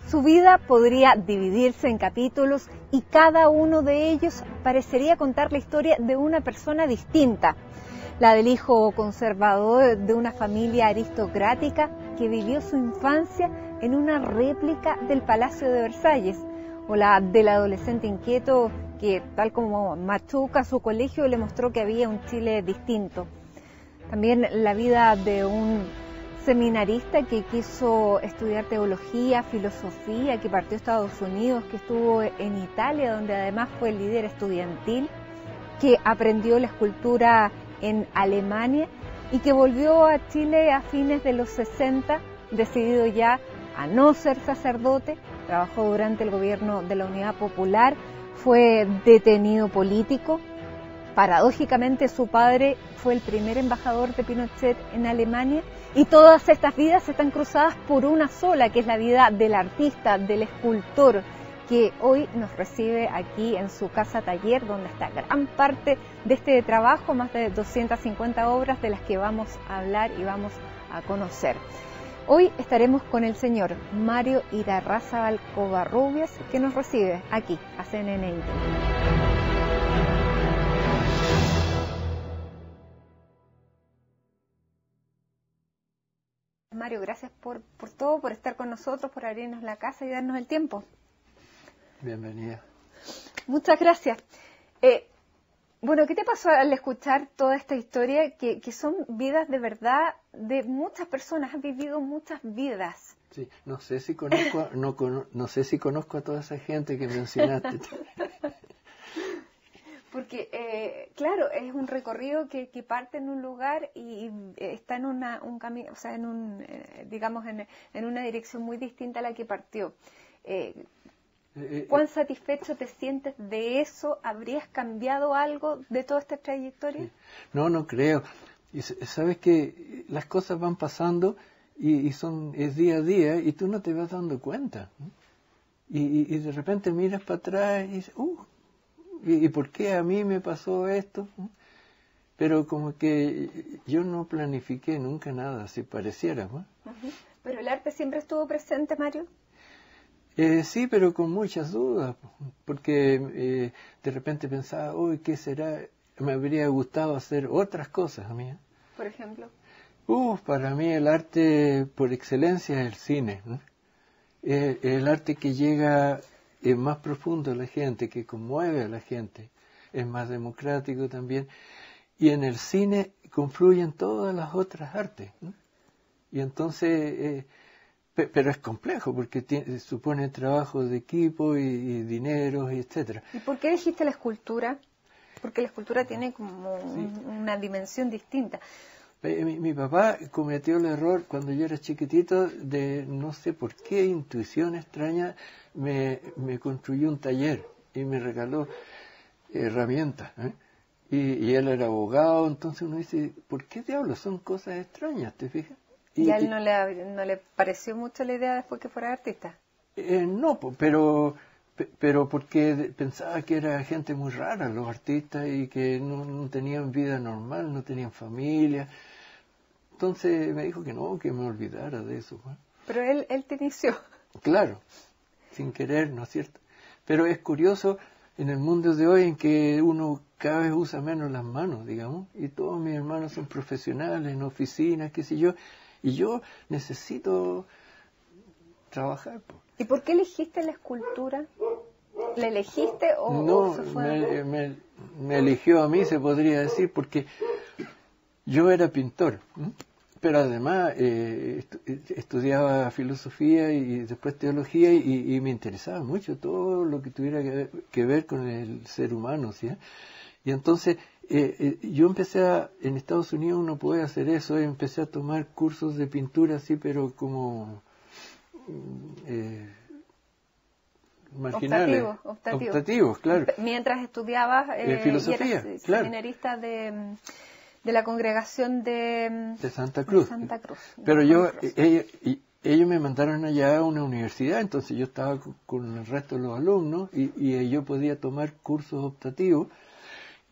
Su vida podría dividirse en capítulos y cada uno de ellos parecería contar la historia de una persona distinta. La del hijo conservador de una familia aristocrática que vivió su infancia en una réplica del Palacio de Versalles, o la del adolescente inquieto que, tal como Machuca, su colegio le mostró que había un Chile distinto. También la vida de un seminarista que quiso estudiar teología, filosofía, que partió a Estados Unidos, que estuvo en Italia, donde además fue el líder estudiantil, que aprendió la escultura en Alemania y que volvió a Chile a fines de los 60, decidido ya a no ser sacerdote. Trabajó durante el gobierno de la Unidad Popular, fue detenido político. Paradójicamente, su padre fue el primer embajador de Pinochet en Alemania, y todas estas vidas están cruzadas por una sola, que es la vida del artista, del escultor, que hoy nos recibe aquí en su casa taller, donde está gran parte de este trabajo, más de 250 obras de las que vamos a hablar y vamos a conocer. Hoy estaremos con el señor Mario Irarrázaval Covarrubias, que nos recibe aquí a CNN Íntimo. Mario, gracias por todo, por estar con nosotros, por abrirnos la casa y darnos el tiempo. Bienvenida. Muchas gracias. Bueno, ¿qué te pasó al escuchar toda esta historia? Que son vidas de verdad de muchas personas, han vivido muchas vidas. Sí, no sé si conozco, no sé si conozco a toda esa gente que mencionaste. Porque, claro, es un recorrido que parte en un lugar y está en un camino, o sea, digamos, en una dirección muy distinta a la que partió. ¿Cuán satisfecho te sientes de eso? ¿Habrías cambiado algo de toda esta trayectoria? Sí. No creo. Y sabes que las cosas van pasando y es día a día y tú no te vas dando cuenta, ¿no? Y de repente miras para atrás y dices, ¿y por qué a mí me pasó esto? Pero como que yo no planifiqué nunca nada, si pareciera, ¿no? Uh-huh. ¿Pero el arte siempre estuvo presente, Mario? Sí, pero con muchas dudas, porque de repente pensaba, ¿qué será? Me habría gustado hacer otras cosas a mí. Por ejemplo. Para mí el arte por excelencia es el cine, ¿no? El arte que llega más profundo a la gente, que conmueve a la gente, es más democrático también, y en el cine confluyen todas las otras artes, ¿no? Y entonces... pero es complejo porque supone trabajo de equipo y dinero, y etcétera. ¿Y por qué elegiste la escultura? Porque la escultura tiene como una dimensión distinta. Mi papá cometió el error cuando yo era chiquitito de, no sé por qué intuición extraña, me construyó un taller y me regaló herramientas, ¿eh? Y él era abogado, entonces uno dice, ¿por qué diablos? Son cosas extrañas, ¿te fijas? ¿Y a él no le pareció mucho la idea después que fuera artista? No, pero porque pensaba que era gente muy rara los artistas y que no tenían vida normal, no tenían familia. Entonces me dijo que no, que me olvidara de eso. ¿No? Pero él te inició. Claro, sin querer, ¿no es cierto? Pero es curioso en el mundo de hoy en que uno cada vez usa menos las manos, digamos, y todos mis hermanos son profesionales en oficinas, qué sé yo, y yo necesito trabajar. ¿Y por qué elegiste la escultura? ¿La elegiste o no, se fue? Me eligió a mí, se podría decir, porque yo era pintor, ¿eh? Pero además estudiaba filosofía y después teología y me interesaba mucho todo lo que tuviera que ver con el ser humano, ¿sí? Y entonces yo empecé en Estados Unidos uno puede hacer eso, empecé a tomar cursos de pintura así, pero como marginales. Optativos, claro. Mientras estudiabas filosofía, y eras claro. seminarista de la congregación de Santa Cruz. Pero ellos me mandaron allá a una universidad, entonces yo estaba con el resto de los alumnos y yo podía tomar cursos optativos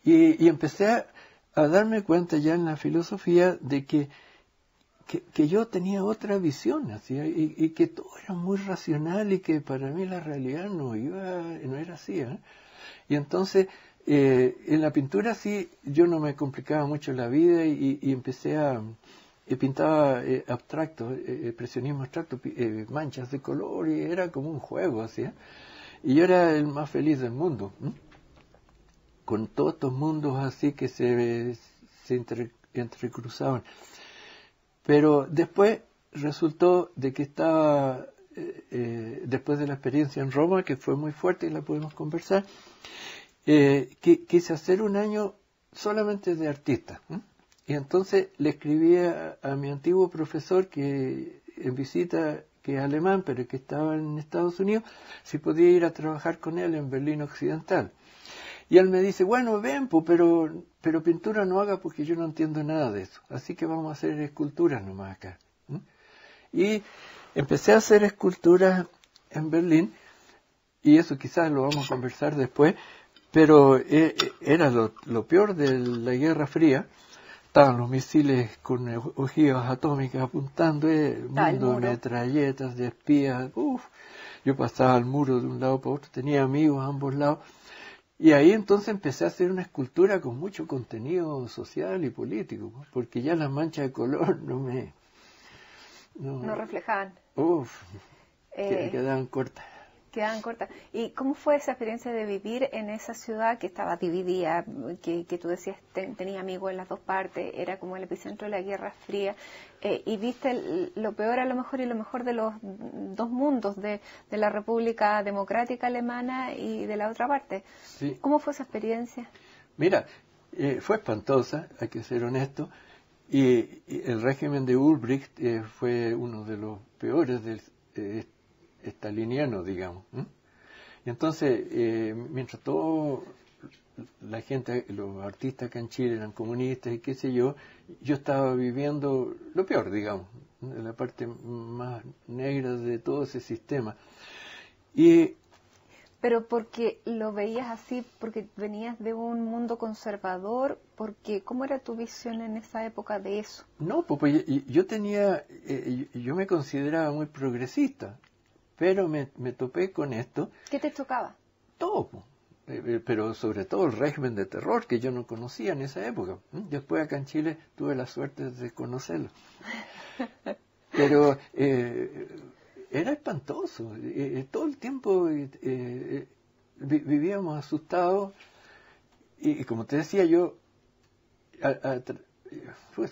y empecé a darme cuenta ya en la filosofía de que que yo tenía otra visión, así, y que todo era muy racional y que para mí la realidad no era así. Y entonces, en la pintura sí, yo no me complicaba mucho la vida y empecé pintaba abstracto, expresionismo abstracto, manchas de color, y era como un juego, así. Y yo era el más feliz del mundo, con todos estos mundos así que se entrecruzaban. Pero después resultó de que estaba, después de la experiencia en Roma, que fue muy fuerte y la podemos conversar, quise hacer un año solamente de artista. Y entonces le escribí a mi antiguo profesor que en visita, que es alemán, pero que estaba en Estados Unidos, si podía ir a trabajar con él en Berlín Occidental. Y él me dice, bueno, ven, pero pintura no haga porque yo no entiendo nada de eso. Así que vamos a hacer esculturas nomás acá. Y empecé a hacer esculturas en Berlín, y eso quizás lo vamos a conversar después, pero era lo peor de la Guerra Fría. Estaban los misiles con ojivas atómicas apuntando, el mundo de metralletas, de espías. Yo pasaba al muro de un lado para otro, tenía amigos a ambos lados. Y ahí entonces empecé a hacer una escultura con mucho contenido social y político, porque ya las manchas de color no reflejaban. Quedaban cortas. Quedaban cortas. ¿Y cómo fue esa experiencia de vivir en esa ciudad que estaba dividida, que tú decías tenía amigos en las dos partes, era como el epicentro de la Guerra Fría, y viste lo peor a lo mejor y lo mejor de los dos mundos, de la República Democrática Alemana y de la otra parte? Sí. ¿Cómo fue esa experiencia? Mira, fue espantosa, hay que ser honesto, y el régimen de Ulbricht fue uno de los peores del staliniano, digamos. Y entonces, mientras todo la gente, los artistas acá en Chile eran comunistas y qué sé yo estaba viviendo lo peor, digamos, la parte más negra de todo ese sistema. Pero porque lo veías así, porque venías de un mundo conservador, porque ¿cómo era tu visión en esa época de eso? No, pues yo me consideraba muy progresista, pero me topé con esto. ¿Qué te chocaba? Todo, pero sobre todo el régimen de terror que yo no conocía en esa época. Después acá en Chile tuve la suerte de conocerlo. Pero era espantoso. Todo el tiempo vivíamos asustados y como te decía yo,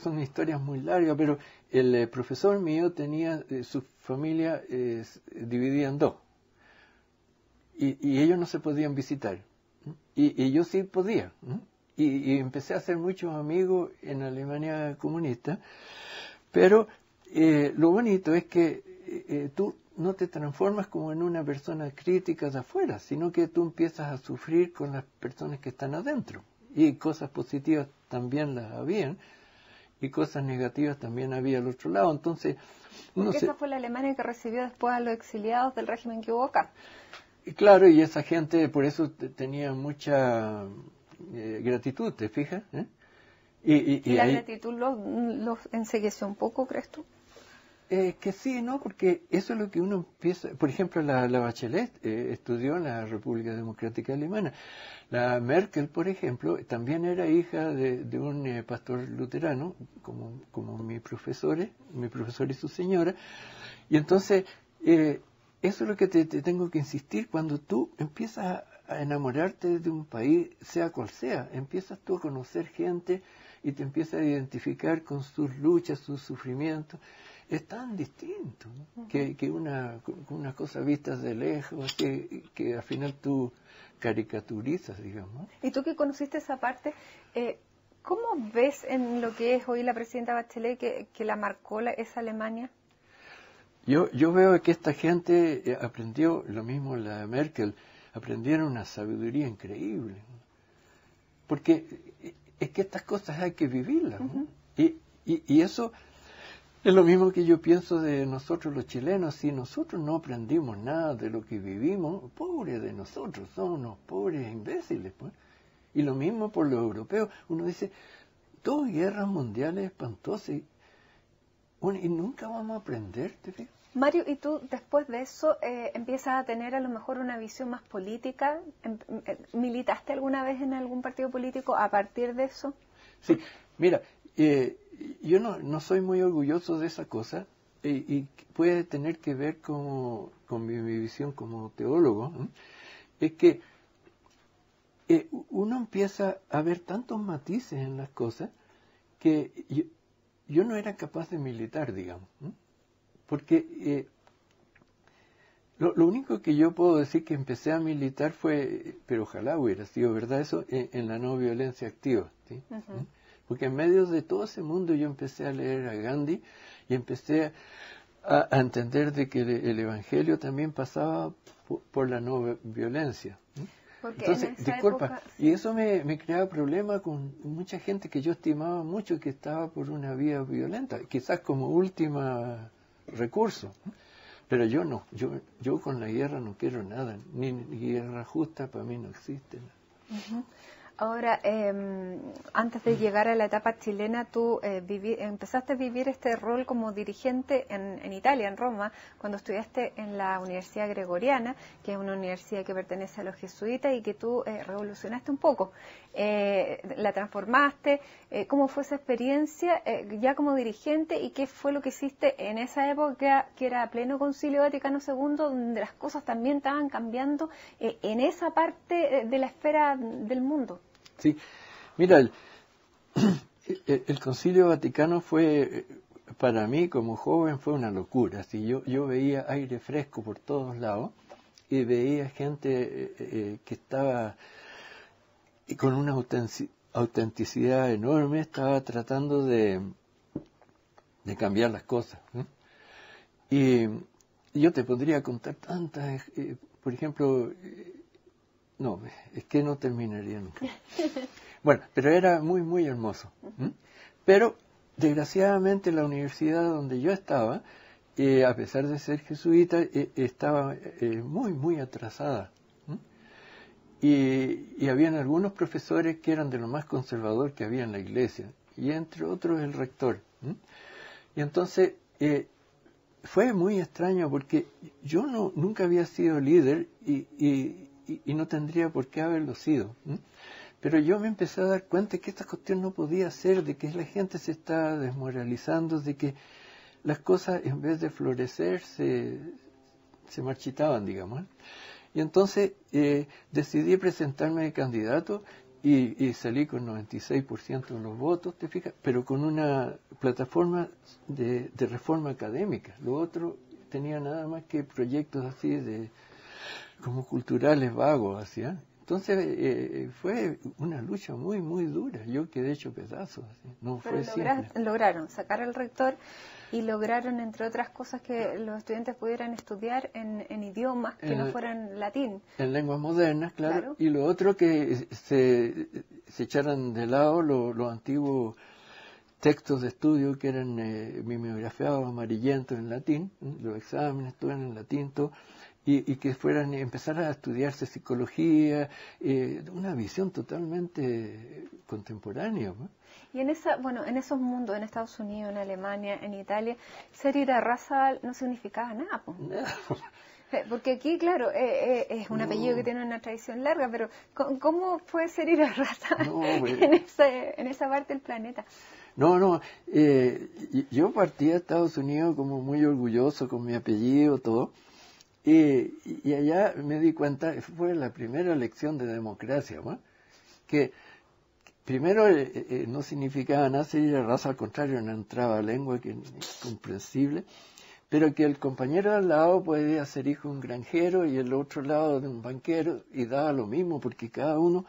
son historias muy largas, pero el profesor mío tenía su familia dividida en dos. Y ellos no se podían visitar. Y yo sí podía. Y empecé a hacer muchos amigos en Alemania comunista. Pero lo bonito es que tú no te transformas como en una persona crítica de afuera, sino que tú empiezas a sufrir con las personas que están adentro. Y cosas positivas también las habían, y cosas negativas también había al otro lado. Entonces, porque esa fue la Alemania que recibió después a los exiliados del régimen que hubo acá. Claro, y esa gente por eso tenía mucha gratitud, ¿te fijas? ¿Y la gratitud los encegueció un poco, crees tú? Que sí, ¿no? Porque eso es lo que uno empieza... Por ejemplo, la Bachelet estudió en la República Democrática Alemana. La Merkel, por ejemplo, también era hija de un pastor luterano, como mi profesor y su señora. Y entonces, eso es lo que te tengo que insistir. Cuando tú empiezas a enamorarte de un país, sea cual sea, empiezas tú a conocer gente y te empiezas a identificar con sus luchas, sus sufrimientos. Es tan distinto, ¿no? que una cosa vista de lejos, que al final tú caricaturizas, digamos. Y tú que conociste esa parte, ¿cómo ves en lo que es hoy la presidenta Bachelet que la marcó esa Alemania? Yo veo que esta gente aprendió, lo mismo la Merkel, aprendieron una sabiduría increíble. Porque es que estas cosas hay que vivirlas, ¿no? Y eso es lo mismo que yo pienso de nosotros los chilenos. Si nosotros no aprendimos nada de lo que vivimos, pobres de nosotros, somos unos pobres imbéciles, pues. Y lo mismo por los europeos. Uno dice, 2 guerras mundiales espantosas. y nunca vamos a aprender, ¿te fijas? Mario, ¿y tú después de eso empiezas a tener a lo mejor una visión más política? ¿Militaste alguna vez en algún partido político a partir de eso? Sí, mira, yo no soy muy orgulloso de esa cosa y puede tener que ver con mi visión como teólogo, ¿no? Es que uno empieza a ver tantos matices en las cosas que yo no era capaz de militar, digamos, ¿no? Porque lo único que yo puedo decir que empecé a militar fue, pero ojalá hubiera sido verdad eso, en la no violencia activa, ¿sí? Uh-huh. Porque en medio de todo ese mundo yo empecé a leer a Gandhi y empecé a entender de que el Evangelio también pasaba por la no violencia, ¿sí? Porque entonces, disculpa, época, sí. y eso me creaba problemas con mucha gente que yo estimaba mucho que estaba por una vía violenta, quizás como última recurso, pero yo no, yo con la guerra no quiero nada, ni guerra justa para mí no existe. Uh-huh. Ahora, antes de llegar a la etapa chilena, tú empezaste a vivir este rol como dirigente en Italia, en Roma, cuando estudiaste en la Universidad Gregoriana, que es una universidad que pertenece a los jesuitas y que tú revolucionaste un poco. La transformaste. ¿Cómo fue esa experiencia ya como dirigente y qué fue lo que hiciste en esa época que era pleno Concilio Vaticano II, donde las cosas también estaban cambiando en esa parte de la esfera del mundo? Sí, mira, el Concilio Vaticano fue, para mí como joven, fue una locura. Así, yo veía aire fresco por todos lados y veía gente que estaba con una autenticidad enorme, estaba tratando de cambiar las cosas, ¿no? Y yo te podría contar tantas, por ejemplo, no, es que no terminaría nunca. Bueno, pero era muy, muy hermoso. Pero, desgraciadamente, la universidad donde yo estaba, a pesar de ser jesuita, estaba muy, muy atrasada. Y habían algunos profesores que eran de lo más conservador que había en la iglesia, y entre otros el rector. Y entonces fue muy extraño porque yo nunca había sido líder y no tendría por qué haberlo sido. Pero yo me empecé a dar cuenta que esta cuestión no podía ser, de que la gente se está desmoralizando, de que las cosas en vez de florecer se marchitaban, digamos. Y entonces decidí presentarme de candidato y salí con 96% de los votos, ¿te fijas? Pero con una plataforma de reforma académica. Lo otro tenía nada más que proyectos así como culturales vagos, así, ¿eh? Entonces fue una lucha muy, muy dura. Yo quedé hecho pedazos. Así. No Pero fue simple. lograron sacar al rector y lograron, entre otras cosas, que los estudiantes pudieran estudiar en idiomas que no fueran latín. En lenguas modernas, claro. Y lo otro que se echaran de lado los antiguos textos de estudio que eran mimeografiados, amarillentos en latín, los exámenes estuvieran en latín, todo. Y que empezaran a estudiarse psicología, una visión totalmente contemporánea, ¿no? Y en esos mundos, en Estados Unidos, en Alemania, en Italia, ser Irarrázaval no significaba nada, pues. No. Porque aquí, claro, es un apellido que tiene una tradición larga, pero ¿cómo fue ser Irarrázaval en esa parte del planeta? No, yo partí a Estados Unidos como muy orgulloso con mi apellido, todo. Y allá me di cuenta, fue la primera lección de democracia, ¿no? Que primero no significaba nada, sería raza, al contrario, una entraba lengua que incomprensible, pero que el compañero al lado podía ser hijo de un granjero y el otro lado de un banquero, y daba lo mismo, porque cada uno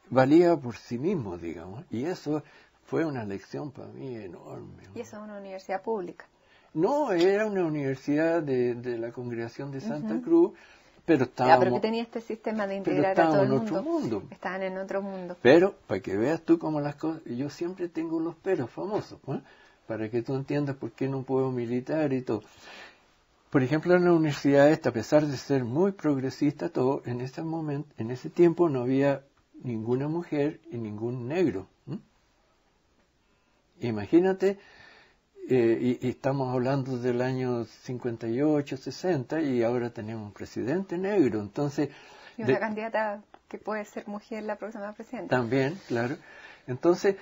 valía por sí mismo, digamos, y eso fue una lección para mí enorme, ¿no? Y eso es una universidad pública. No, era una universidad de la Congregación de Santa Cruz, pero estábamos... pero que tenía este sistema de integrar a todo el mundo. Otro mundo. Estaban en otro mundo. Pero, para que veas tú cómo las cosas... Yo siempre tengo los peros famosos, ¿eh? Para que tú entiendas por qué no puedo militar y todo. Por ejemplo, en la universidad esta, a pesar de ser muy progresista, todo, en ese tiempo no había ninguna mujer y ningún negro. Imagínate... y estamos hablando del año 58, 60, y ahora tenemos un presidente negro. Entonces, y una candidata que puede ser mujer la próxima presidenta. También, claro. Entonces,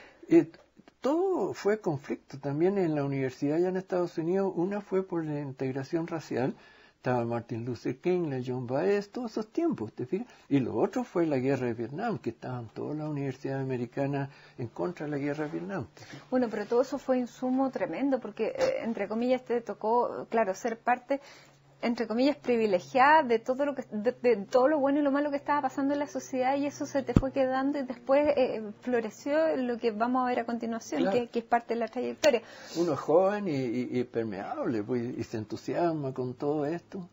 todo fue conflicto también en la universidad allá en Estados Unidos. Una fue por la integración racial. Estaba Martin Luther King, la John Baez, todos esos tiempos, ¿te fijas? Y lo otro fue la guerra de Vietnam, que estaban todas las universidades americanas en contra de la guerra de Vietnam. Bueno, pero todo eso fue insumo tremendo, porque, entre comillas, te tocó, claro, ser parte, entre comillas, privilegiada de todo lo que, de todo lo bueno y lo malo que estaba pasando en la sociedad, y eso se te fue quedando, y después floreció lo que vamos a ver a continuación, claro, que es parte de la trayectoria. Uno es joven y permeable, pues, y se entusiasma con todo esto.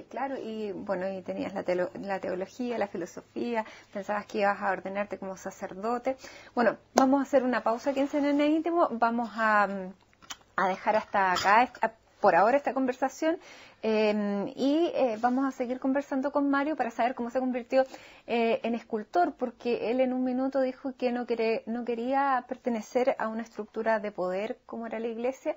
Claro, y bueno, y tenías la teología, la filosofía, pensabas que ibas a ordenarte como sacerdote. Bueno, vamos a hacer una pausa aquí en CNN Íntimo, vamos a dejar hasta acá por ahora esta conversación, y vamos a seguir conversando con Mario para saber cómo se convirtió en escultor, porque él en un minuto dijo que no quería pertenecer a una estructura de poder como era la iglesia,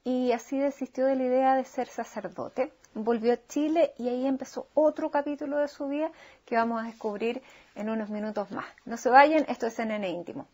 y así desistió de la idea de ser sacerdote. Volvió a Chile y ahí empezó otro capítulo de su vida que vamos a descubrir en unos minutos más. No se vayan, esto es CNN Íntimo.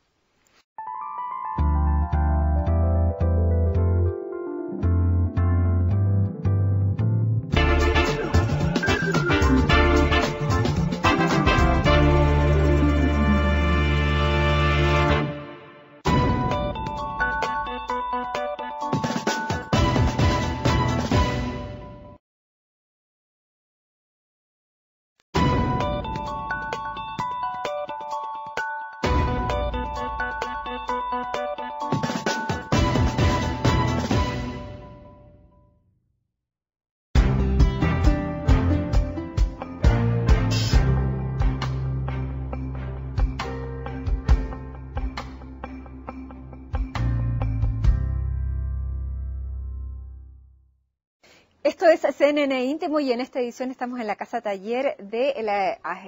Esto es CNN Íntimo y en esta edición estamos en la casa taller del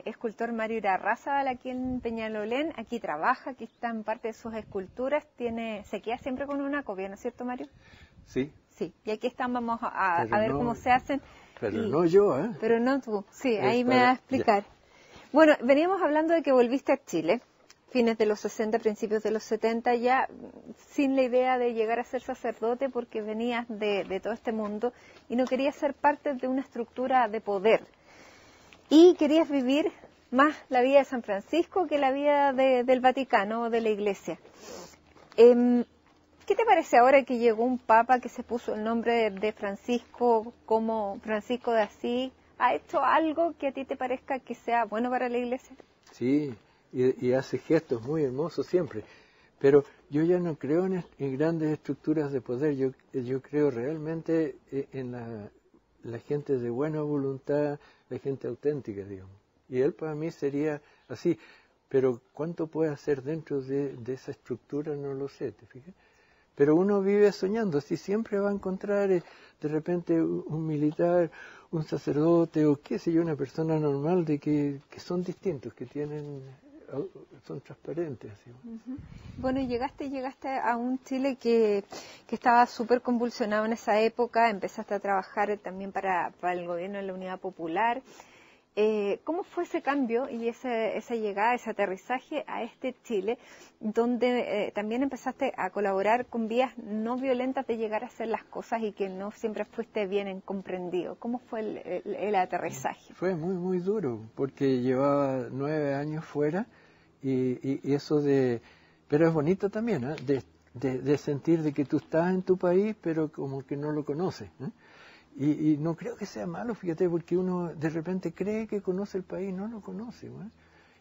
escultor Mario Irarrázaval aquí en Peñalolén. Aquí trabaja, aquí están parte de sus esculturas, se queda siempre con una copia, ¿no es cierto, Mario? Sí. Sí, y aquí están, vamos a ver cómo se hacen. Pero no yo, ¿eh? Pero no tú, sí, ahí me va a explicar. Ya. Bueno, veníamos hablando de que volviste a Chile, fines de los 60, principios de los 70, ya sin la idea de llegar a ser sacerdote porque venías de todo este mundo y no querías ser parte de una estructura de poder. Y querías vivir más la vida de San Francisco que la vida del Vaticano o de la Iglesia. ¿Qué te parece ahora que llegó un papa que se puso el nombre de Francisco como Francisco de Asís? ¿Ha hecho algo que a ti te parezca que sea bueno para la Iglesia? Sí. Y hace gestos muy hermosos siempre. Pero yo ya no creo en grandes estructuras de poder. Yo creo realmente en la gente de buena voluntad, la gente auténtica, digamos. Y él para mí sería así. Pero cuánto puede hacer dentro de esa estructura no lo sé, ¿te fijas? Pero uno vive soñando. Si siempre va a encontrar de repente un militar, un sacerdote o qué sé yo, una persona normal de que son distintos, que son transparentes. ¿Sí? Uh-huh. Bueno, y llegaste a un Chile que estaba súper convulsionado en esa época, empezaste a trabajar también para el gobierno de la Unidad Popular. ¿Cómo fue ese cambio y esa llegada, ese aterrizaje a este Chile, donde también empezaste a colaborar con vías no violentas de llegar a hacer las cosas y que no siempre fuiste bien comprendido? ¿Cómo fue el aterrizaje? Fue muy, muy duro, porque llevaba 9 años fuera y eso pero es bonito también, ¿eh? de sentir de que tú estás en tu país, pero como que no lo conoces, ¿eh? Y no creo que sea malo, fíjate, porque uno de repente cree que conoce el país, no lo conoce, ¿eh?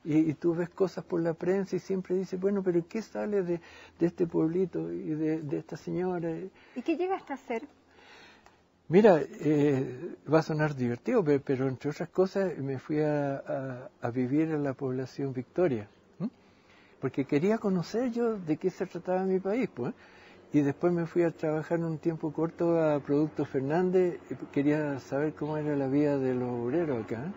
Y tú ves cosas por la prensa y siempre dices, bueno, pero ¿qué sale de este pueblito y de esta señora? ¿Y qué llegaste a hacer? Mira, va a sonar divertido, pero entre otras cosas me fui a vivir en la población Victoria, ¿eh? Porque quería conocer yo de qué se trataba mi país, pues. Y después me fui a trabajar un tiempo corto a Productos Fernández, quería saber cómo era la vida de los obreros acá.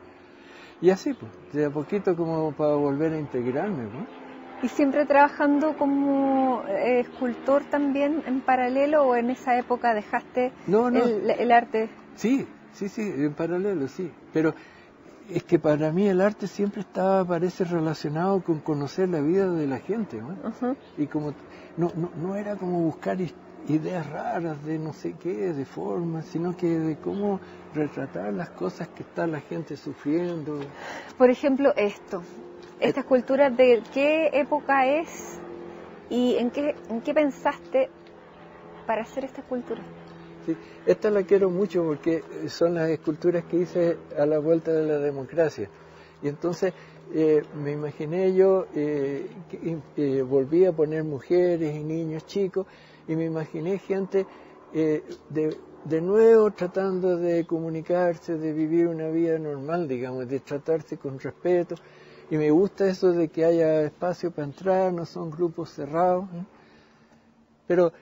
Y así, pues, de a poquito como para volver a integrarme, pues. ¿Y siempre trabajando como escultor también en paralelo o en esa época dejaste No, el arte? Sí, en paralelo, sí. Pero es que para mí el arte siempre parece relacionado con conocer la vida de la gente, ¿no? Uh-huh. Y como no era como buscar ideas raras de no sé qué, de formas, sino que de cómo retratar las cosas que está la gente sufriendo. Por ejemplo, esta escultura, ¿de qué época es y en qué pensaste para hacer esta escultura? Sí, esta la quiero mucho porque son las esculturas que hice a la vuelta de la democracia. Y entonces me imaginé yo que volví a poner mujeres y niños chicos y me imaginé gente de nuevo tratando de comunicarse, de vivir una vida normal, digamos, de tratarse con respeto. Y me gusta eso de que haya espacio para entrar, no son grupos cerrados, ¿eh? Pero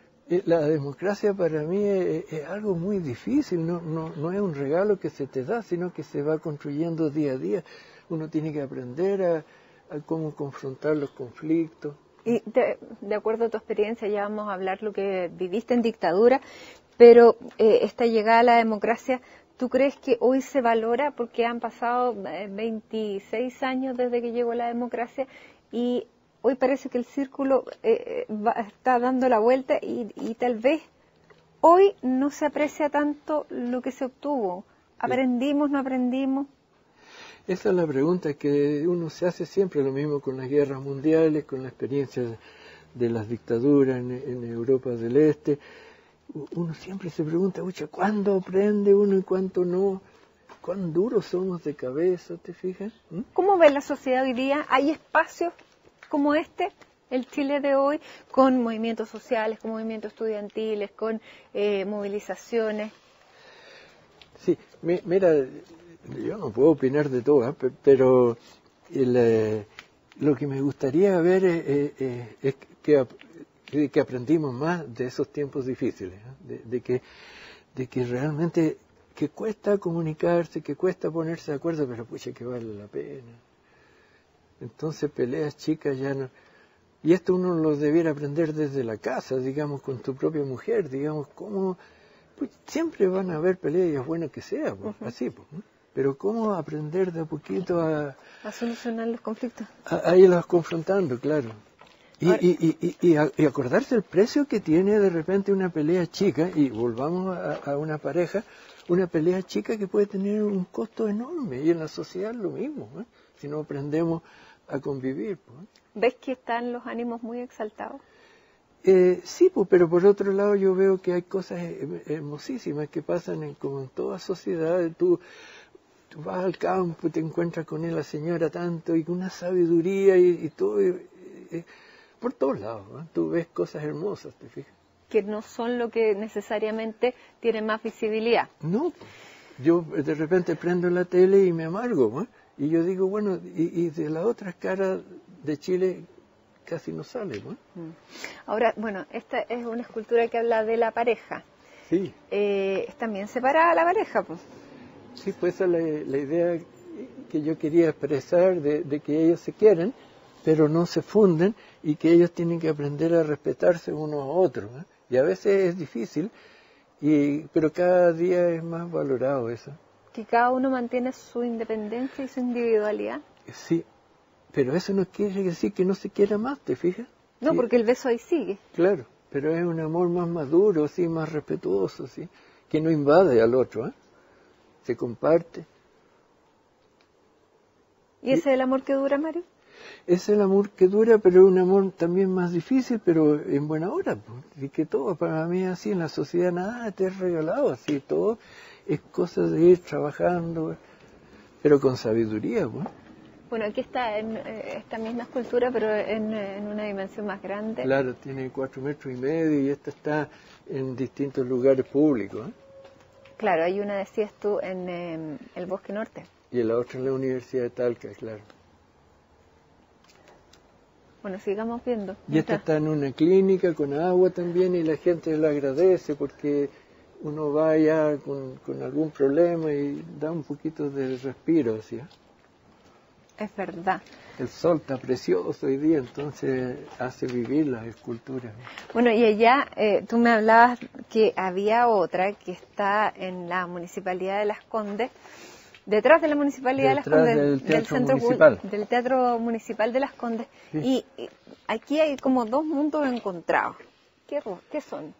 la democracia para mí es algo muy difícil, no es un regalo que se te da, sino que se va construyendo día a día. Uno tiene que aprender a cómo confrontar los conflictos. Y de acuerdo a tu experiencia, ya vamos a hablar lo que viviste en dictadura, pero esta llegada a la democracia, ¿tú crees que hoy se valora? Porque han pasado 26 años desde que llegó la democracia y hoy parece que el círculo está dando la vuelta y tal vez hoy no se aprecia tanto lo que se obtuvo. ¿Aprendimos, no aprendimos? Esa es la pregunta que uno se hace siempre, lo mismo con las guerras mundiales, con la experiencia de las dictaduras en Europa del Este. Uno siempre se pregunta, ¿cuándo aprende uno y cuánto no? ¿Cuán duros somos de cabeza, te fijas? ¿Cómo ves la sociedad hoy día? ¿Hay espacios como el Chile de hoy, con movimientos sociales, con movimientos estudiantiles, con movilizaciones? Sí, mira, yo no puedo opinar de todo, ¿eh? Pero lo que me gustaría ver es que aprendimos más de esos tiempos difíciles, ¿eh? de que realmente que cuesta comunicarse, que cuesta ponerse de acuerdo, pero pucha que vale la pena. Entonces peleas chicas ya no. Y esto uno lo debiera aprender desde la casa, digamos, con tu propia mujer, digamos, cómo. Pues siempre van a haber peleas y es bueno que sea, pues, así, pues, ¿no? Pero cómo aprender de a poquito a solucionar los conflictos. A irlos confrontando, claro. Y acordarse el precio que tiene de repente una pelea chica, y volvamos a una pareja, una pelea chica que puede tener un costo enorme, y en la sociedad lo mismo, ¿eh? Si no aprendemos a convivir. Pues. ¿Ves que están los ánimos muy exaltados? Sí, pues, pero por otro lado yo veo que hay cosas hermosísimas que pasan como en toda sociedad. Tú vas al campo y te encuentras con la señora tanto y con una sabiduría y todo, por todos lados, ¿no? Tú ves cosas hermosas, ¿te fijas? Que no son lo que necesariamente tiene más visibilidad. No, yo de repente prendo la tele y me amargo, ¿no? Y yo digo, bueno, y de las otras caras de Chile casi no sale, ¿no? Ahora, bueno, esta es una escultura que habla de la pareja. Sí. También separada la pareja, pues. Sí, pues esa es la idea que yo quería expresar de que ellos se quieren, pero no se funden y que ellos tienen que aprender a respetarse unos a otros, ¿eh? Y a veces es difícil, pero cada día es más valorado eso. Que cada uno mantiene su independencia y su individualidad. Sí, pero eso no quiere decir que no se quiera más, ¿te fijas? No, sí. Porque el beso ahí sigue. Claro, pero es un amor más maduro, sí, más respetuoso, sí, que no invade al otro, ¿eh? Se comparte. ¿Y ese es el amor que dura, Mario? Es el amor que dura, pero es un amor también más difícil, pero en buena hora. Pues. Y que todo para mí así, en la sociedad nada te es regalado, así, todo es cosa de ir trabajando, pero con sabiduría. Pues. Bueno, aquí está en esta misma escultura, pero en una dimensión más grande. Claro, tiene 4,5 metros y esta está en distintos lugares públicos. ¿Eh? Claro, hay una, decías tú, en el Bosque Norte. Y la otra en la Universidad de Talca, claro. Bueno, sigamos viendo. Y esta está en una clínica con agua también y la gente le agradece porque uno va allá con algún problema y da un poquito de respiro, ¿sí? Es verdad. El sol está precioso hoy día, entonces hace vivir las esculturas. Bueno, y allá tú me hablabas que había otra que está en la Municipalidad de Las Condes, detrás de la Municipalidad de Las Condes, del Centro Municipal. Del Teatro Municipal de Las Condes. Sí. Y aquí hay como dos mundos encontrados. ¿Qué son?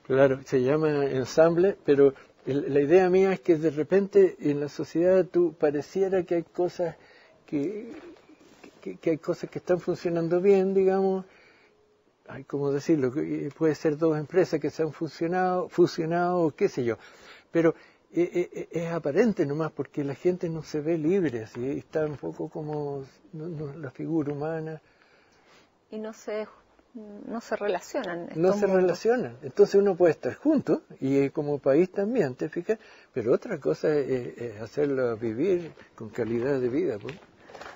Claro, se llama ensamble, pero la idea mía es que de repente en la sociedad tú pareciera que hay cosas que hay cosas que están funcionando bien, digamos, hay como decirlo, puede ser dos empresas que se han fusionado, qué sé yo, pero es aparente nomás porque la gente no se ve libre, así está un poco como la figura humana. Y no se relacionan. No se relacionan, entonces uno puede estar juntos y como país también, ¿te fijas? Pero otra cosa es hacerlo vivir con calidad de vida, pues.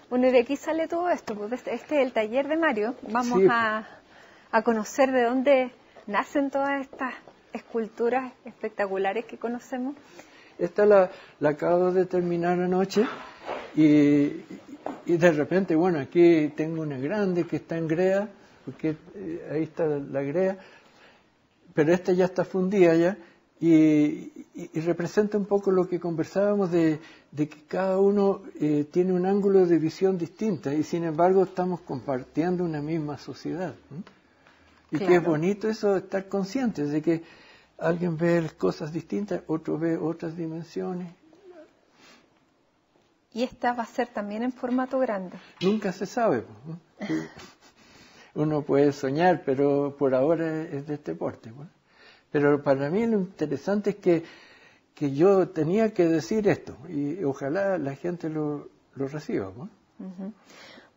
Bueno, y de aquí sale todo esto, porque este es el taller de Mario. Vamos sí. a conocer de dónde nacen todas estas esculturas espectaculares que conocemos. Esta la acabo de terminar anoche y de repente, bueno, aquí tengo una grande que está en grea, porque ahí está la grea, pero esta ya está fundida ya y representa un poco lo que conversábamos de que cada uno tiene un ángulo de visión distinta y sin embargo estamos compartiendo una misma sociedad. Y claro, que es bonito eso, estar conscientes de que alguien ve cosas distintas, otro ve otras dimensiones. ¿Y esta va a ser también en formato grande? Nunca se sabe. Uno puede soñar, pero por ahora es de este porte. Pero para mí lo interesante es que yo tenía que decir esto y ojalá la gente lo reciba. Uh-huh.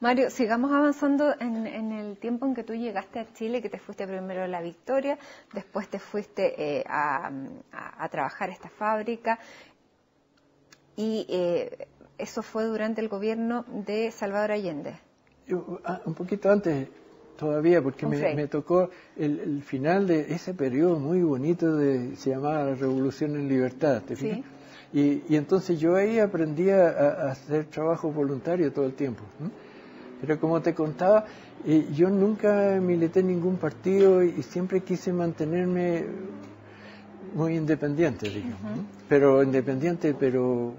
Mario, sigamos avanzando en el tiempo en que tú llegaste a Chile, que te fuiste primero a La Victoria, después te fuiste a trabajar a esta fábrica y eso fue durante el gobierno de Salvador Allende. Un poquito antes todavía, porque me tocó el final de ese periodo muy bonito se llamaba la Revolución en Libertad, ¿te fijas? Sí. Y entonces yo ahí aprendí a hacer trabajo voluntario todo el tiempo. Pero como te contaba, yo nunca milité en ningún partido y siempre quise mantenerme muy independiente, digamos. Pero independiente, pero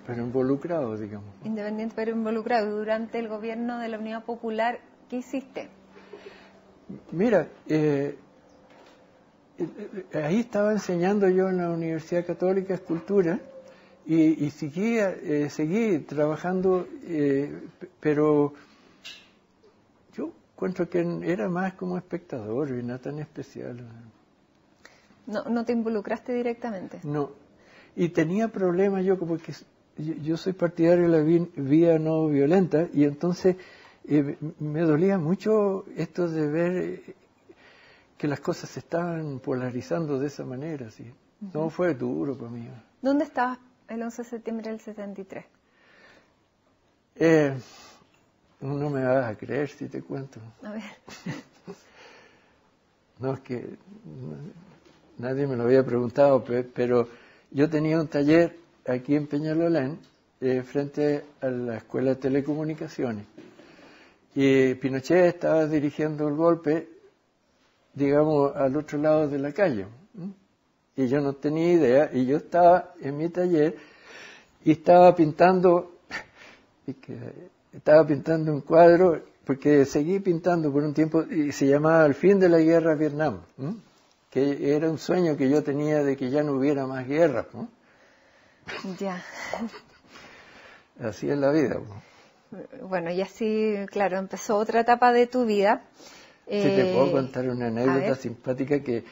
involucrado, digamos. Independiente pero involucrado. Durante el gobierno de la Unidad Popular, ¿qué hiciste? Mira, ahí estaba enseñando yo en la Universidad Católica Escultura y seguí trabajando, pero yo encuentro que era más como espectador y no tan especial. ¿No te involucraste directamente? No, y tenía problemas yo porque yo soy partidario de la vía no violenta y entonces me dolía mucho esto de ver que las cosas se estaban polarizando de esa manera. ¿Sí? No, fue duro para mí. ¿Dónde estabas el 11 de septiembre del 73? No me vas a creer si te cuento. A ver. No, es que nadie me lo había preguntado, pero yo tenía un taller aquí en Peñalolén, frente a la Escuela de Telecomunicaciones. Y Pinochet estaba dirigiendo el golpe, digamos, al otro lado de la calle. Y yo no tenía idea, y yo estaba en mi taller y estaba pintando un cuadro, porque seguí pintando por un tiempo, y se llamaba El fin de la guerra a Vietnam, que era un sueño que yo tenía de que ya no hubiera más guerra. Ya. Así es la vida. Bueno, y así, claro, empezó otra etapa de tu vida. Sí, te puedo contar una anécdota simpática que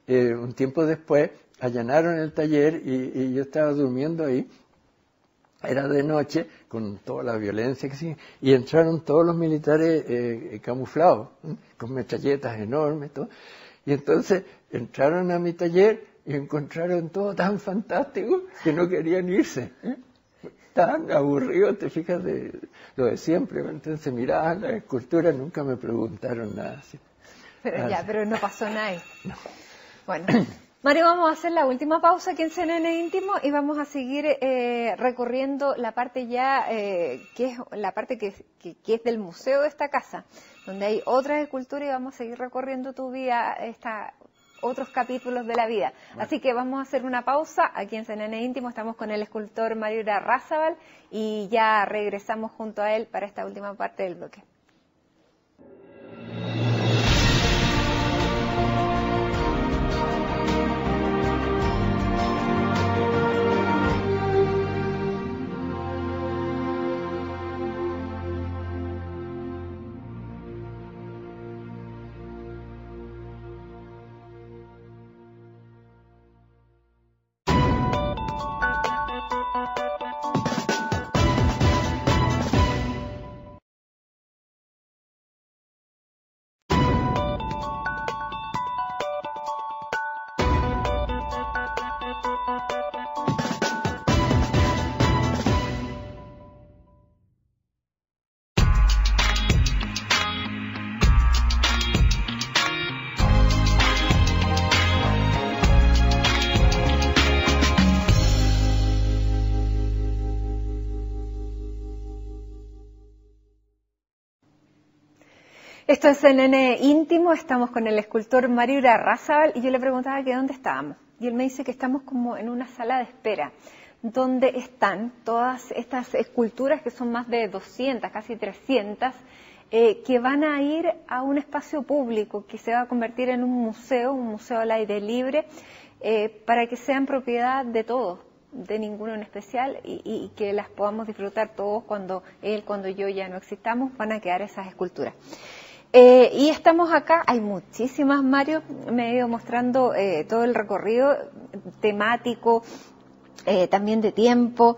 un tiempo después allanaron el taller y yo estaba durmiendo ahí. Era de noche, con toda la violencia que sí, y entraron todos los militares camuflados, con metralletas enormes, todo. Y entonces entraron a mi taller y encontraron todo tan fantástico que no querían irse. Tan aburrido, te fijas, de lo de siempre. Entonces miraban las esculturas, nunca me preguntaron nada. ¿Sí? Pero no pasó nada. No. Bueno, Mario, vamos a hacer la última pausa aquí en CNN Íntimo y vamos a seguir recorriendo la parte ya, que es la parte que es del museo de esta casa, donde hay otras esculturas, y vamos a seguir recorriendo tu vida, otros capítulos de la vida. Bueno. Así que vamos a hacer una pausa aquí en CNN Íntimo. Estamos con el escultor Mario Irarrázaval y ya regresamos junto a él para esta última parte del bloque. Esto es CNN Íntimo, estamos con el escultor Mario Irarrázaval y yo le preguntaba que dónde estábamos. Y él me dice que estamos como en una sala de espera, donde están todas estas esculturas, que son más de 200, casi 300, que van a ir a un espacio público que se va a convertir en un museo al aire libre, para que sean propiedad de todos, de ninguno en especial, y que las podamos disfrutar todos cuando yo ya no existamos, van a quedar esas esculturas. Y estamos acá, hay muchísimas, Mario, me he ido mostrando todo el recorrido temático, también de tiempo.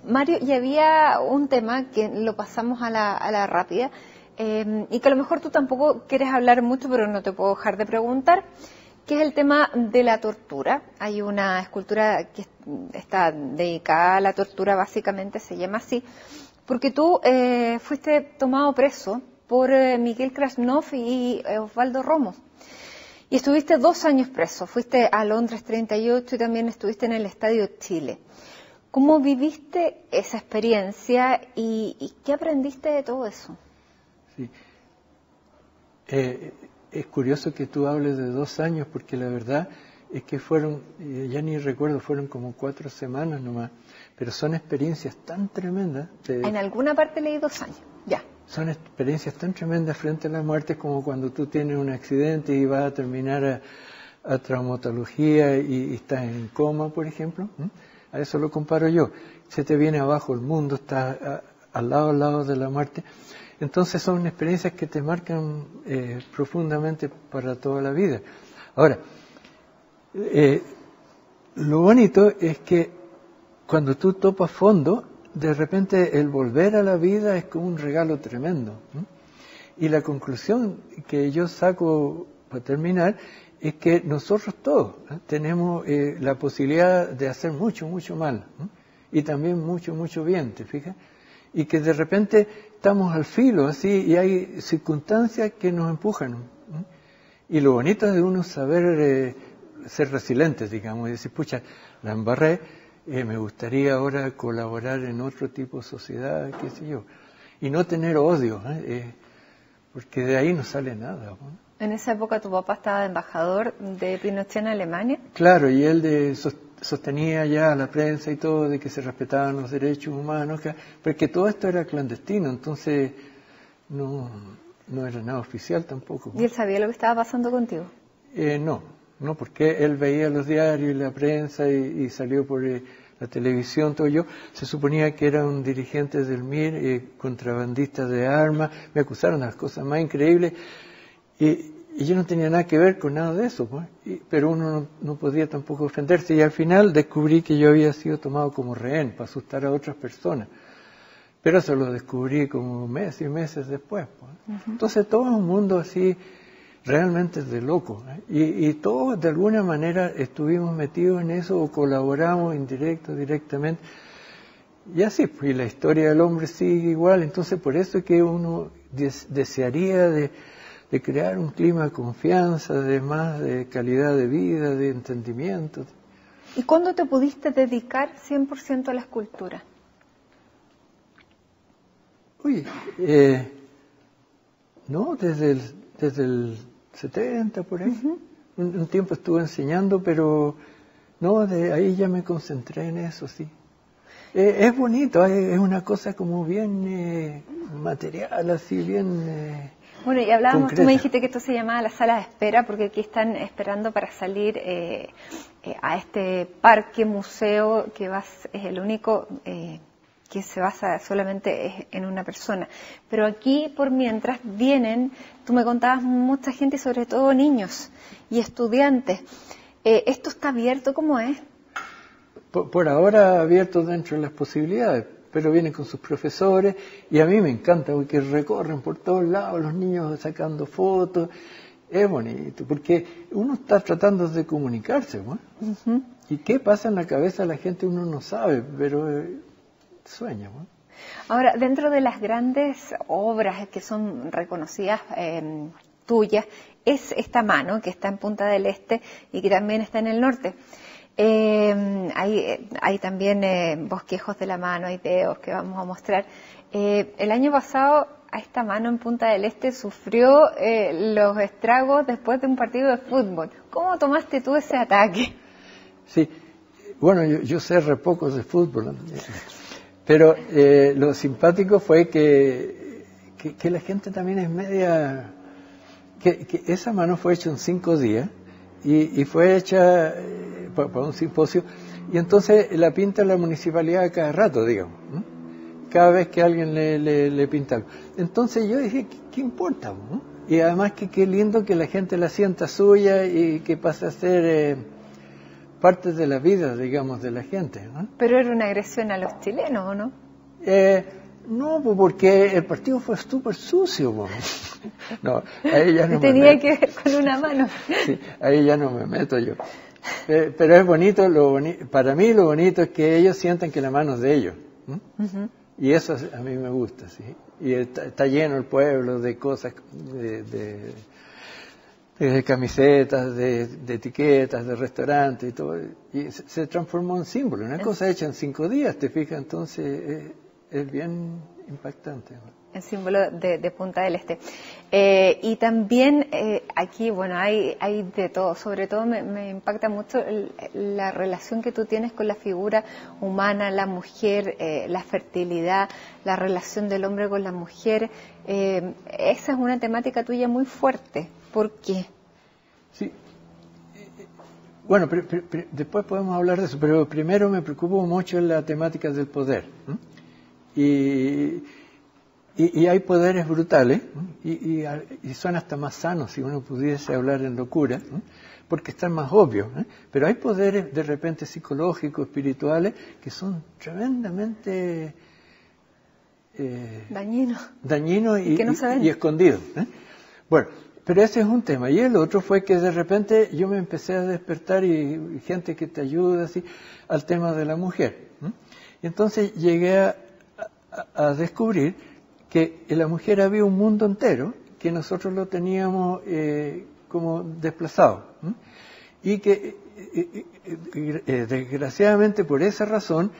Mario, y había un tema que lo pasamos a la rápida, y que a lo mejor tú tampoco quieres hablar mucho, pero no te puedo dejar de preguntar, que es el tema de la tortura. Hay una escultura que está dedicada a la tortura, básicamente se llama así, porque tú fuiste tomado preso por Miguel Krasnov y Osvaldo Romo. Y estuviste 2 años preso, fuiste a Londres 38 y también estuviste en el Estadio Chile. ¿Cómo viviste esa experiencia y qué aprendiste de todo eso? Sí. Es curioso que tú hables de 2 años, porque la verdad es que fueron, ya ni recuerdo, fueron como 4 semanas nomás, pero son experiencias tan tremendas. En alguna parte leí 2 años, ya. Son experiencias tan tremendas frente a la muerte, como cuando tú tienes un accidente y vas a terminar a traumatología y estás en coma, por ejemplo. A eso lo comparo yo. Se te viene abajo el mundo, estás al lado de la muerte. Entonces son experiencias que te marcan profundamente para toda la vida. Ahora, lo bonito es que cuando tú topas fondo, de repente el volver a la vida es como un regalo tremendo. Y la conclusión que yo saco para terminar es que nosotros todos tenemos la posibilidad de hacer mucho, mucho mal, y también mucho, mucho bien, ¿te fijas? Y que de repente estamos al filo así y hay circunstancias que nos empujan. Y lo bonito es de uno saber ser resilientes, digamos, y decir, pucha, la embarré, me gustaría ahora colaborar en otro tipo de sociedad, qué sé yo, y no tener odio, porque de ahí no sale nada. En esa época tu papá estaba de embajador de Pinochet en Alemania. Claro, y él sostenía ya a la prensa y todo de que se respetaban los derechos humanos, porque todo esto era clandestino, entonces no era nada oficial tampoco. ¿Y él sabía lo que estaba pasando contigo? No, porque él veía los diarios y la prensa y salió por la televisión, todo yo. Se suponía que era un dirigente del MIR, contrabandista de armas, me acusaron de las cosas más increíbles, y yo no tenía nada que ver con nada de eso, pues. Pero uno no podía tampoco defenderse, y al final descubrí que yo había sido tomado como rehén para asustar a otras personas. Pero eso lo descubrí como meses y meses después, pues. Entonces todo es un mundo así realmente de loco, y todos de alguna manera estuvimos metidos en eso o colaboramos directamente, y así, pues, y la historia del hombre sigue igual. Entonces por eso es que uno desearía de de crear un clima de confianza, de calidad de vida, de entendimiento. ¿Y cuándo te pudiste dedicar 100% a la escultura? Uy, no, desde el 70 por ahí. Un tiempo estuve enseñando, pero no, de ahí ya me concentré en eso, sí. Es bonito, es una cosa como bien material, así bien bueno, y hablábamos, concreta. Tú me dijiste que esto se llamaba la sala de espera, porque aquí están esperando para salir a este parque museo que es el único que se basa solamente en una persona. Pero aquí, por mientras, vienen, tú me contabas, mucha gente, y sobre todo niños y estudiantes. ¿Esto está abierto? ¿Cómo es? Por ahora abierto dentro de las posibilidades, pero vienen con sus profesores y a mí me encanta porque recorren por todos lados los niños sacando fotos. Es bonito porque uno está tratando de comunicarse, ¿no? Y qué pasa en la cabeza de la gente uno no sabe, pero sueña, ¿no? Ahora, dentro de las grandes obras que son reconocidas tuyas, es esta mano que está en Punta del Este y que también está en el norte. Hay también bosquejos de la mano, hay videos que vamos a mostrar. El año pasado, a esta mano en Punta del Este sufrió los estragos después de un partido de fútbol. ¿Cómo tomaste tú ese ataque? Sí, bueno, yo sé re poco de fútbol, pero lo simpático fue que la gente también es media... que esa mano fue hecha en 5 días y fue hecha para un simposio, y entonces la pinta la municipalidad cada rato, digamos, ¿no? Cada vez que alguien le pinta algo. Entonces yo dije, ¿qué importa, ¿no? Y además que qué lindo que la gente la sienta suya y que pase a ser parte de la vida, digamos, de la gente, ¿no? Pero era una agresión a los chilenos, ¿o no? No, porque el partido fue súper sucio, ¿no? No, ahí ya no tenía que ver con una mano. Sí, ahí ya no me meto yo. Pero es bonito, para mí lo bonito es que ellos sientan que la mano es de ellos, ¿no? Y eso a mí me gusta, sí. Y está lleno el pueblo de cosas, de camisetas, de etiquetas, de restaurantes y todo. Y se transformó en símbolo, una cosa hecha en 5 días, ¿te fijas? Entonces es bien impactante, ¿no? El símbolo de Punta del Este. Y también aquí, bueno, hay de todo. Sobre todo me impacta mucho la relación que tú tienes con la figura humana, la mujer, la fertilidad, la relación del hombre con la mujer. Esa es una temática tuya muy fuerte. ¿Por qué? Sí. Bueno, después podemos hablar de eso, pero primero me preocupo mucho en la temática del poder, ¿no? Y hay poderes brutales, y son hasta más sanos si uno pudiese hablar en locura, ¿no? Porque están más obvios, ¿eh? Pero hay poderes de repente psicológicos, espirituales, que son tremendamente dañinos y, que no se ven. Y escondidos, ¿eh? Bueno, pero ese es un tema. Y el otro fue que de repente yo me empecé a despertar y gente que te ayuda así al tema de la mujer, ¿eh? Y entonces llegué a descubrir que en la mujer había un mundo entero que nosotros lo teníamos como desplazado, ¿eh? Y que desgraciadamente por esa razón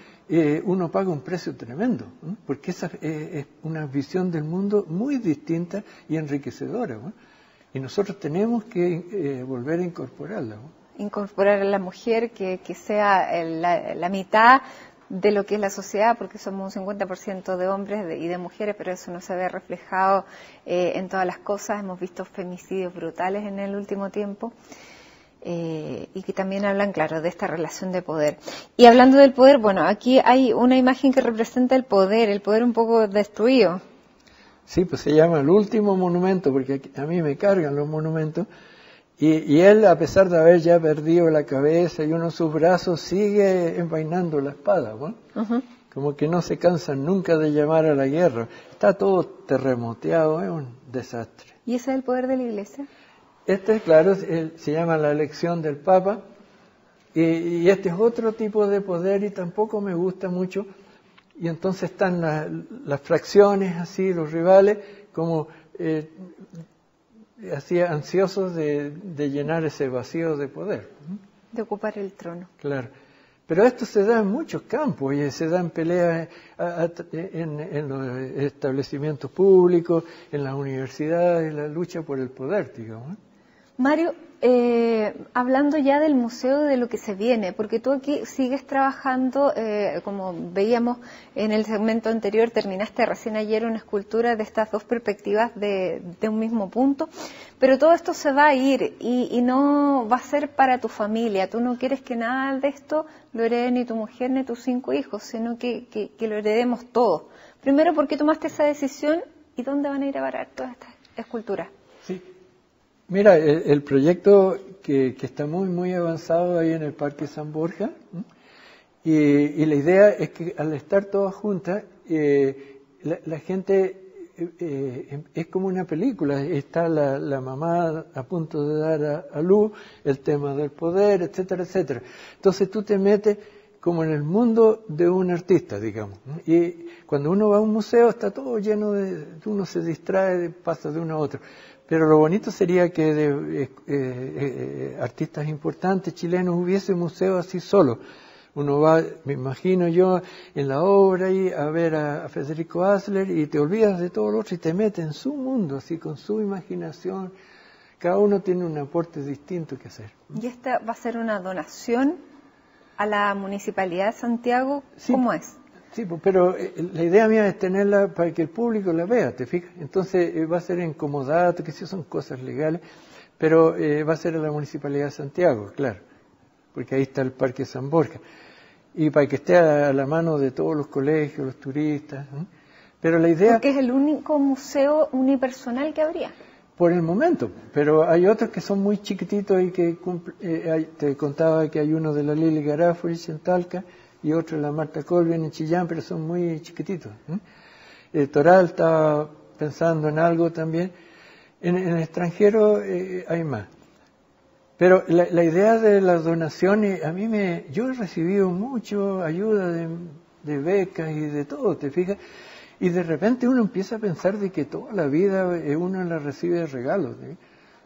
uno paga un precio tremendo, ¿eh? Porque esa es una visión del mundo muy distinta y enriquecedora, ¿eh? Y nosotros tenemos que volver a incorporarla, ¿eh? Incorporar a la mujer que sea la mitad de lo que es la sociedad, porque somos un 50% de hombres y de mujeres, pero eso no se ve reflejado en todas las cosas. Hemos visto femicidios brutales en el último tiempo, y que también hablan, claro, de esta relación de poder. Y hablando del poder, bueno, aquí hay una imagen que representa el poder un poco destruido. Sí, pues se llama el último monumento, porque a mí me cargan los monumentos. Y él, a pesar de haber ya perdido la cabeza y uno de sus brazos, sigue envainando la espada, ¿no? Como que no se cansan nunca de llamar a la guerra. Está todo terremoteado, es un desastre. ¿Y ese es el poder de la Iglesia? Este, claro, se llama la elección del Papa, y este es otro tipo de poder y tampoco me gusta mucho. Y entonces están las fracciones así, los rivales, como así ansiosos de llenar ese vacío de poder. De ocupar el trono. Claro. Pero esto se da en muchos campos, y se da en peleas en los establecimientos públicos, en las universidades, la lucha por el poder, digamos. Mario, hablando ya del museo, de lo que se viene, porque tú aquí sigues trabajando, como veíamos en el segmento anterior, terminaste recién ayer una escultura de estas dos perspectivas de un mismo punto, pero todo esto se va a ir y no va a ser para tu familia. Tú no quieres que nada de esto lo herede ni tu mujer ni tus 5 hijos, sino que lo heredemos todos. Primero, ¿por qué tomaste esa decisión y dónde van a ir a parar todas estas esculturas? Sí. Mira, el proyecto que está muy avanzado ahí en el Parque San Borja, y la idea es que al estar todas juntas, la gente es como una película. Está la mamá a punto de dar a luz, el tema del poder, etcétera, etcétera. Entonces tú te metes como en el mundo de un artista, digamos. Y cuando uno va a un museo está todo lleno uno se distrae, pasa de uno a otro. Pero lo bonito sería que de artistas importantes chilenos hubiese museos así solo. Uno va, me imagino yo, en la obra y a ver a Federico Asler y te olvidas de todo lo otro y te metes en su mundo, así con su imaginación. Cada uno tiene un aporte distinto que hacer. ¿Y esta va a ser una donación a la Municipalidad de Santiago? Sí, ¿Cómo es? Sí, pero la idea mía es tenerla para que el público la vea, ¿te fijas? Entonces va a ser en comodato, que sí son cosas legales, pero va a ser a la Municipalidad de Santiago, claro, porque ahí está el Parque San Borja. Y para que esté a la mano de todos los colegios, los turistas. Pero la idea... Porque es el único museo unipersonal que habría. Por el momento, pero hay otros que son muy chiquititos y que te contaba que hay uno de la Lili Garafurich en Talca y otro de la Marta Colvin en Chillán, pero son muy chiquititos. El Toral está pensando en algo también. En el extranjero hay más. Pero la idea de las donaciones, yo he recibido mucho ayuda de becas y de todo, ¿te fijas? Y de repente uno empieza a pensar de que toda la vida uno la recibe de regalos.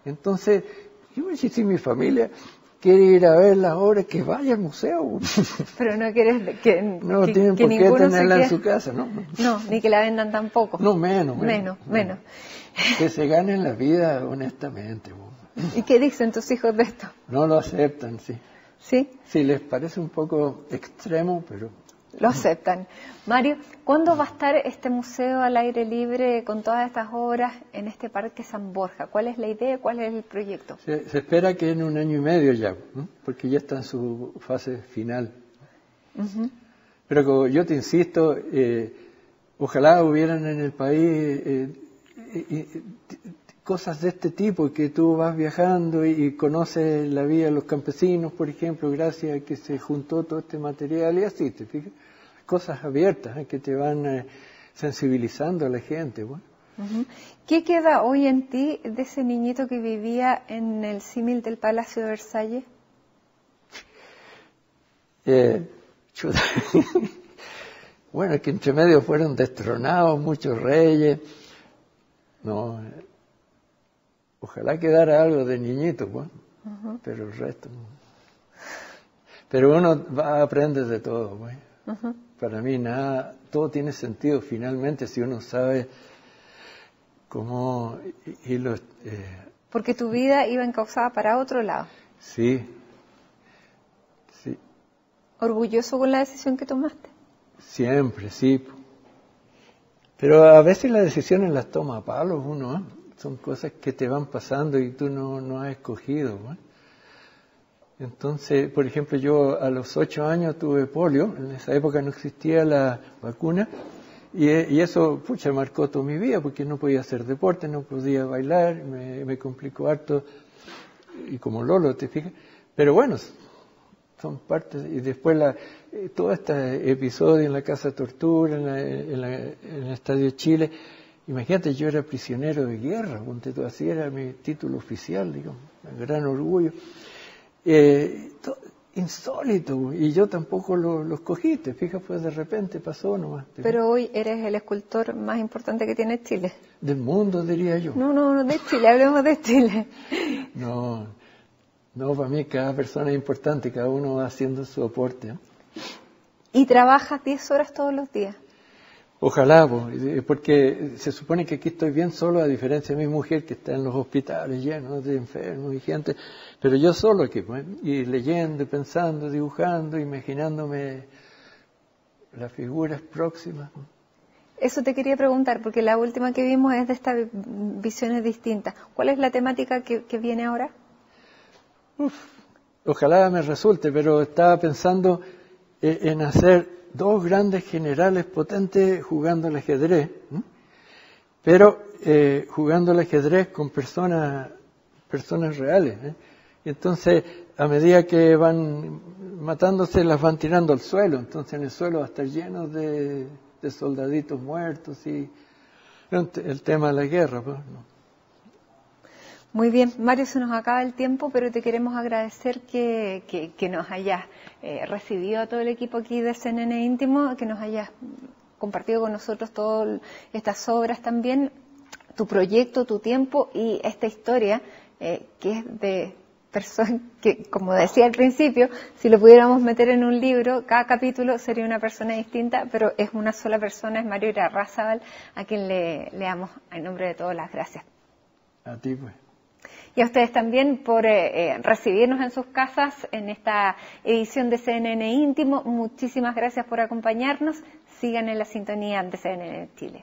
Entonces, yo si mi familia quiere ir a ver las obras, que vaya al museo. Pero no quieres que no tienen por qué tenerla en su casa, ¿no? No, ni que la vendan tampoco. No, menos. Que se ganen la vida honestamente. ¿Y qué dicen tus hijos de esto? No lo aceptan, sí. ¿Sí? Sí, les parece un poco extremo, pero... Lo aceptan. Mario, ¿cuándo va a estar este museo al aire libre con todas estas obras en este Parque San Borja? ¿Cuál es la idea? ¿Cuál es el proyecto? Se espera que en 1 año y medio ya, porque ya está en su fase final. Pero como yo te insisto, ojalá hubieran en el país cosas de este tipo, que tú vas viajando y conoces la vida de los campesinos, por ejemplo, gracias a que se juntó todo este material y así, ¿te fijas? Cosas abiertas que te van sensibilizando a la gente. Bueno. ¿Qué queda hoy en ti de ese niñito que vivía en el símil del Palacio de Versalles? Bueno, que entre medio fueron destronados muchos reyes. No, ojalá quedara algo de niñito, pues, pero el resto no. Pero uno aprende de todo, pues. Para mí nada, todo tiene sentido finalmente si uno sabe cómo Porque tu vida iba encauzada para otro lado. Sí. ¿Orgulloso con la decisión que tomaste? Siempre, sí. Pero a veces las decisiones las toma a palos uno, ¿eh? Son cosas que te van pasando y tú no has escogido, ¿eh? Entonces, por ejemplo, yo a los 8 años tuve polio, en esa época no existía la vacuna, y eso, marcó toda mi vida, porque no podía hacer deporte, no podía bailar, me complicó harto, y como Lolo, ¿te fijas? Pero bueno, son partes, y después todo este episodio en la Casa de Tortura, en el Estadio Chile, imagínate, yo era prisionero de guerra, así era mi título oficial, digamos, un gran orgullo. insólito, y yo tampoco lo escogí, te fijas, pues de repente pasó nomás. Pero hoy eres el escultor más importante que tiene Chile. Del mundo, diría yo. No, de Chile, hablemos de Chile. No, para mí cada persona es importante, cada uno va haciendo su aporte, ¿eh? ¿Y trabajas 10 horas todos los días? Ojalá, porque se supone que aquí estoy bien solo, a diferencia de mi mujer que está en los hospitales llenos de enfermos y gente, pero yo solo aquí, pues, y leyendo, pensando, dibujando, imaginándome las figuras próximas. Eso te quería preguntar, porque la última que vimos es de estas visiones distintas. ¿Cuál es la temática que viene ahora? Ojalá me resulte, pero estaba pensando en hacer 2 grandes generales potentes jugando al ajedrez, ¿eh? Pero jugando al ajedrez con personas reales, ¿eh? Y entonces, a medida que van matándose, las van tirando al suelo, entonces en el suelo va a estar lleno de soldaditos muertos y el tema de la guerra, pues, ¿no? Muy bien, Mario, se nos acaba el tiempo, pero te queremos agradecer que nos hayas recibido a todo el equipo aquí de CNN Íntimo, que nos hayas compartido con nosotros todas estas obras también, tu proyecto, tu tiempo y esta historia que es de personas que, como decía al principio, si lo pudiéramos meter en un libro, cada capítulo sería una persona distinta, pero es una sola persona, es Mario Irarrázaval, a quien le damos en nombre de todos las gracias. A ti, pues. Y a ustedes también por recibirnos en sus casas en esta edición de CNN Íntimo. Muchísimas gracias por acompañarnos. Sigan en la sintonía de CNN Chile.